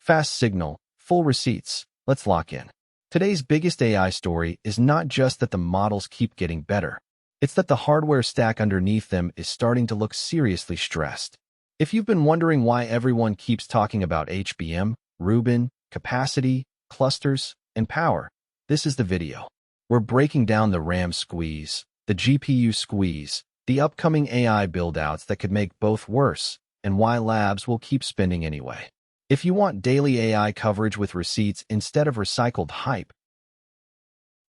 Fast signal, full receipts. Let's lock in. Today's biggest AI story is not just that the models keep getting better. It's that the hardware stack underneath them is starting to look seriously stressed. If you've been wondering why everyone keeps talking about HBM, Rubin, capacity, clusters, and power, this is the video. We're breaking down the RAM squeeze, the GPU squeeze, the upcoming AI build-outs that could make both worse, and why labs will keep spending anyway. If you want daily AI coverage with receipts instead of recycled hype,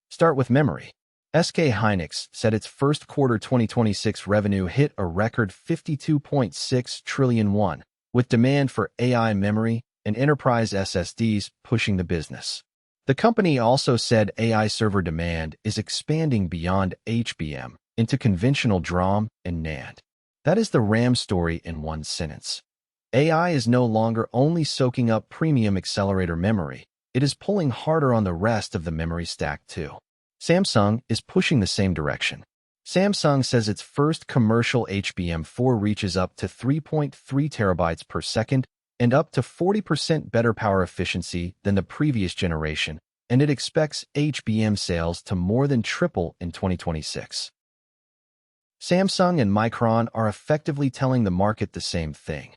start with memory. SK Hynix said its first quarter 2026 revenue hit a record 52.6 trillion won, with demand for AI memory and enterprise SSDs pushing the business. The company also said AI server demand is expanding beyond HBM into conventional DRAM and NAND. That is the RAM story in one sentence. AI is no longer only soaking up premium accelerator memory, it is pulling harder on the rest of the memory stack too. Samsung is pushing the same direction. Samsung says its first commercial HBM4 reaches up to 3.3 terabytes per second and up to 40% better power efficiency than the previous generation, and it expects HBM sales to more than triple in 2026. Samsung and Micron are effectively telling the market the same thing.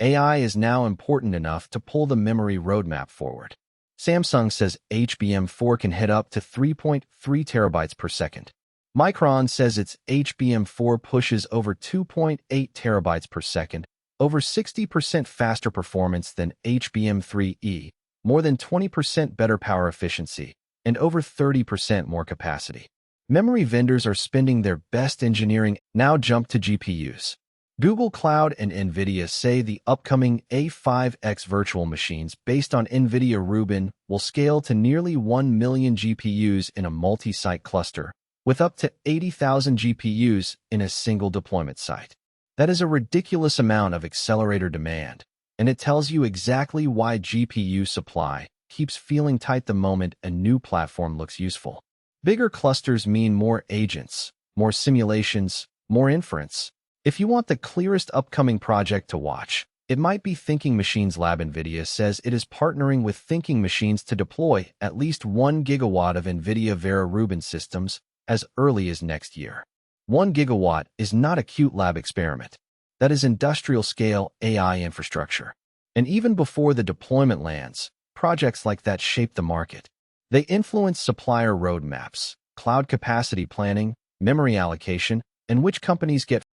AI is now important enough to pull the memory roadmap forward. Samsung says HBM4 can hit up to 3.3 terabytes per second. Micron says its HBM4 pushes over 2.8 terabytes per second, over 60% faster performance than HBM3E, more than 20% better power efficiency, and over 30% more capacity. Memory vendors are spending their best engineering now jump to GPUs. Google Cloud and Nvidia say the upcoming A5X virtual machines based on Nvidia Rubin will scale to nearly 1 million GPUs in a multi-site cluster, with up to 80,000 GPUs in a single deployment site. That is a ridiculous amount of accelerator demand, and it tells you exactly why GPU supply keeps feeling tight the moment a new platform looks useful. Bigger clusters mean more agents, more simulations, more inference. If you want the clearest upcoming project to watch, it might be Thinking Machines Lab. Nvidia says it is partnering with Thinking Machines to deploy at least 1 gigawatt of Nvidia Vera Rubin systems as early as next year. 1 gigawatt is not a cute lab experiment. That is industrial-scale AI infrastructure. And even before the deployment lands, projects like that shape the market. They influence supplier roadmaps, cloud capacity planning, memory allocation, and which companies get.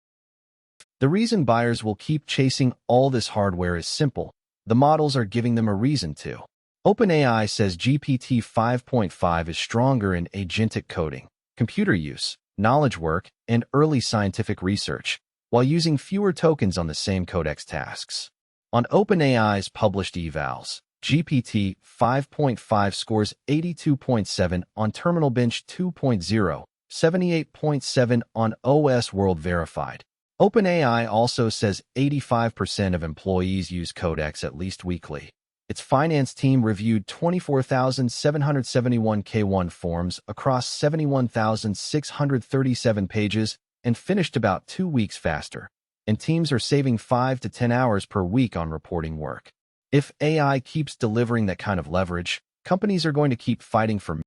The reason buyers will keep chasing all this hardware is simple. The models are giving them a reason to. OpenAI says GPT 5.5 is stronger in agentic coding, computer use, knowledge work, and early scientific research, while using fewer tokens on the same codex tasks. On OpenAI's published evals, GPT 5.5 scores 82.7 on Terminal Bench 2.0, 78.7 on OS World Verified. OpenAI also says 85% of employees use Codex at least weekly. Its finance team reviewed 24,771 K1 forms across 71,637 pages and finished about 2 weeks faster. And teams are saving 5 to 10 hours per week on reporting work. If AI keeps delivering that kind of leverage, companies are going to keep fighting for.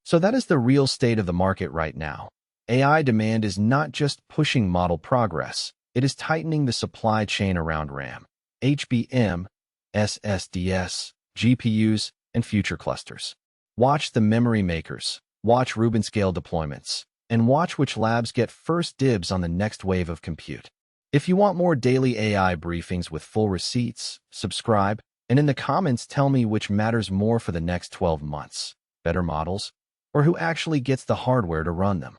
So that is the real state of the market right now. AI demand is not just pushing model progress, it is tightening the supply chain around RAM, HBM, SSDs, GPUs, and future clusters. Watch the memory makers, watch Rubin scale deployments, and watch which labs get first dibs on the next wave of compute. If you want more daily AI briefings with full receipts, subscribe, and in the comments tell me which matters more for the next 12 months, better models, or who actually gets the hardware to run them.